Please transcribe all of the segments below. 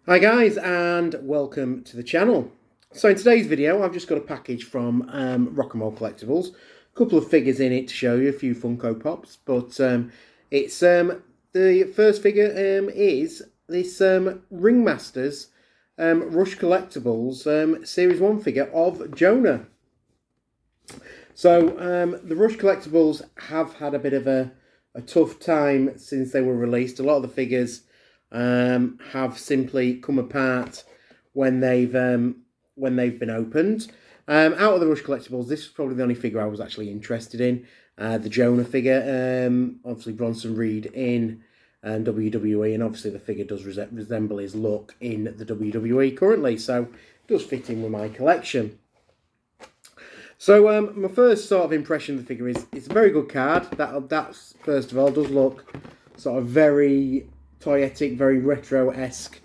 Hi guys, and welcome to the channel. So in today's video I've just got a package from Rock and Roll Collectables. A couple of figures in it to show you, a few Funko Pops, but it's the first figure is this Ringmasters Rush Collectables Series 1 figure of Jonah. So the Rush Collectables have had a bit of a tough time since they were released. A lot of the figures have simply come apart when they've been opened. Out of the Rush Collectables, this is probably the only figure I was actually interested in. The Jonah figure, obviously Bronson Reed in WWE, and obviously the figure does resemble his look in the WWE currently, so it does fit in with my collection. So my first sort of impression of the figure is it's a very good card. That's first of all, does look sort of very toyetic, very retro-esque.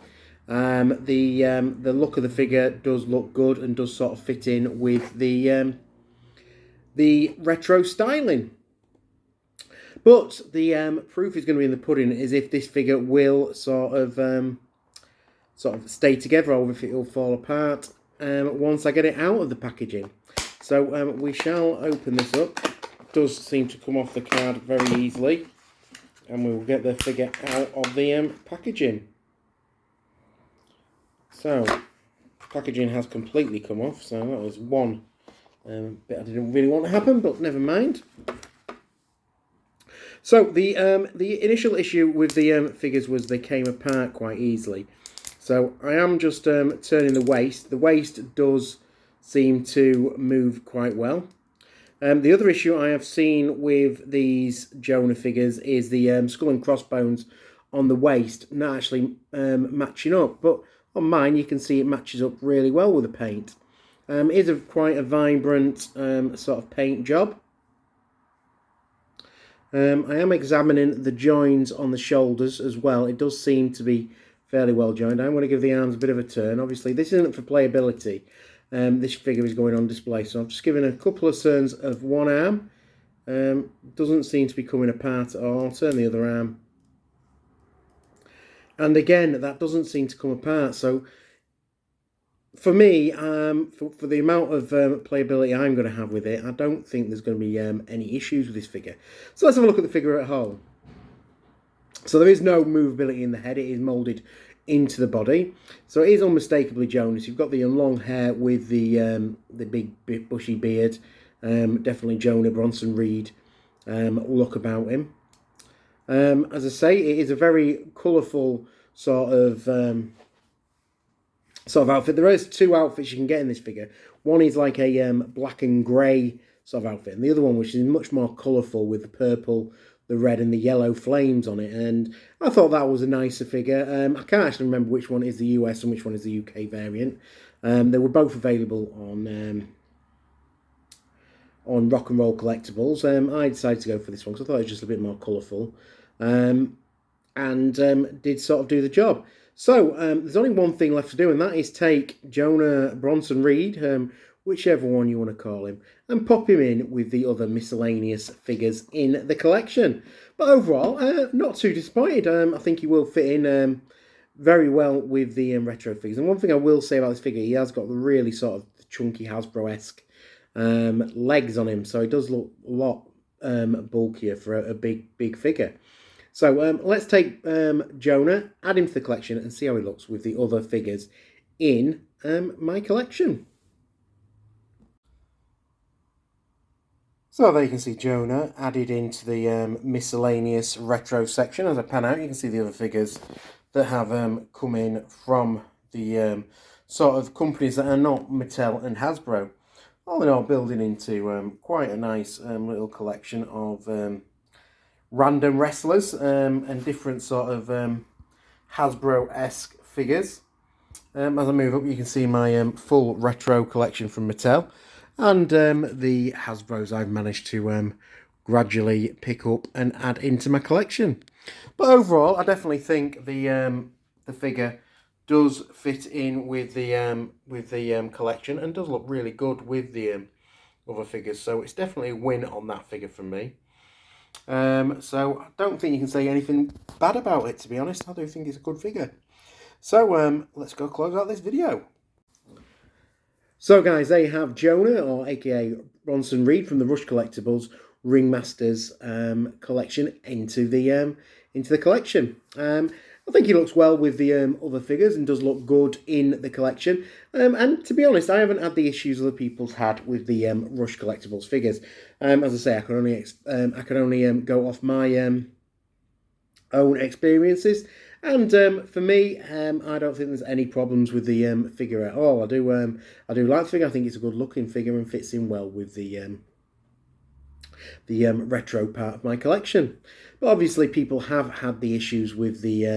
The look of the figure does look good and does sort of fit in with the retro styling. But the proof is going to be in the pudding, is if this figure will sort of stay together or if it will fall apart once I get it out of the packaging. So we shall open this up. It does seem to come off the card very easily. And we will get the figure out of the packaging. So, packaging has completely come off. So that was one bit I didn't really want to happen, but never mind. So the initial issue with the figures was they came apart quite easily. So I am just turning the waist. The waist does seem to move quite well. The other issue I have seen with these Jonah figures is the skull and crossbones on the waist not actually matching up. But on mine, you can see it matches up really well with the paint. It is quite a vibrant sort of paint job. I am examining the joins on the shoulders as well. It does seem to be fairly well joined. I'm going to give the arms a bit of a turn. Obviously, this isn't for playability. This figure is going on display, so I'm just giving a couple of turns of one arm. Doesn't seem to be coming apart at all. I'll turn the other arm. And again, that doesn't seem to come apart. So for me, for the amount of playability I'm going to have with it, I don't think there's going to be any issues with this figure. So let's have a look at the figure at whole. So there is no movability in the head. It is moulded into the body, so it is unmistakably Jonas. You've got the long hair with the big bushy beard. Definitely Jonah, Bronson Reed look about him. As I say, it is a very colourful sort of outfit. There is two outfits you can get in this figure. One is like a black and grey sort of outfit, and the other one, which is much more colourful with the purple, the red and the yellow flames on it, and I thought that was a nicer figure. I can't actually remember which one is the US and which one is the UK variant. They were both available on Rock and Roll Collectables. I decided to go for this one because I thought it was just a bit more colourful, and did sort of do the job. So there's only one thing left to do, and that is take Jonah, Bronson Reed, whichever one you want to call him, and pop him in with the other miscellaneous figures in the collection. But overall, not too disappointed. I think he will fit in very well with the retro figures. And one thing I will say about this figure, he has got the really sort of chunky Hasbro-esque legs on him, so he does look a lot bulkier for a big figure. So let's take Jonah, add him to the collection, and see how he looks with the other figures in my collection. So there you can see Jonah added into the miscellaneous retro section. As I pan out, you can see the other figures that have come in from the sort of companies that are not Mattel and Hasbro. All in all, building into quite a nice little collection of random wrestlers and different sort of Hasbro-esque figures. As I move up, you can see my full retro collection from Mattel. And the Hasbros I've managed to gradually pick up and add into my collection. But overall, I definitely think the figure does fit in with the collection and does look really good with the other figures. So it's definitely a win on that figure from me. So I don't think you can say anything bad about it, to be honest. I do think it's a good figure. So let's go close out this video. So guys, there you have Jonah, or aka Bronson Reed from the Rush Collectables Ringmasters collection into the collection. I think he looks well with the other figures and does look good in the collection. And to be honest, I haven't had the issues other people's had with the Rush Collectables figures. As I say, I can only go off my own experiences. And for me, I don't think there's any problems with the figure at all. I do like the figure. I think it's a good looking figure and fits in well with the retro part of my collection. But obviously, people have had the issues with the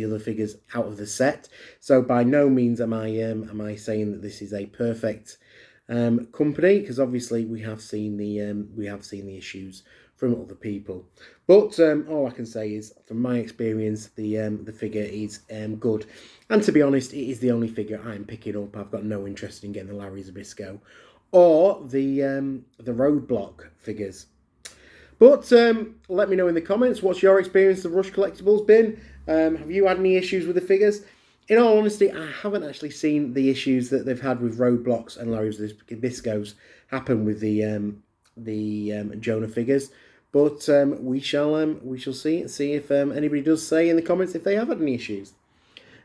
other figures out of the set. So by no means am I saying that this is a perfect company, because obviously we have seen the issues from other people. But all I can say is, from my experience, the figure is good. And to be honest, it is the only figure I'm picking up. I've got no interest in getting the Larry Zbyszko or the Roadblock figures. But let me know in the comments, what's your experience of Rush Collectables been? Have you had any issues with the figures? In all honesty, I haven't actually seen the issues that they've had with Roadblocks and Larry Zbyszkos happen with the Jonah figures. But we shall see if anybody does say in the comments if they have had any issues.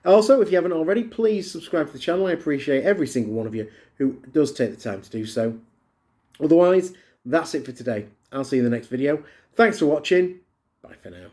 Also, if you haven't already, please subscribe to the channel. I appreciate every single one of you who does take the time to do so. Otherwise, that's it for today. I'll see you in the next video. Thanks for watching. Bye for now.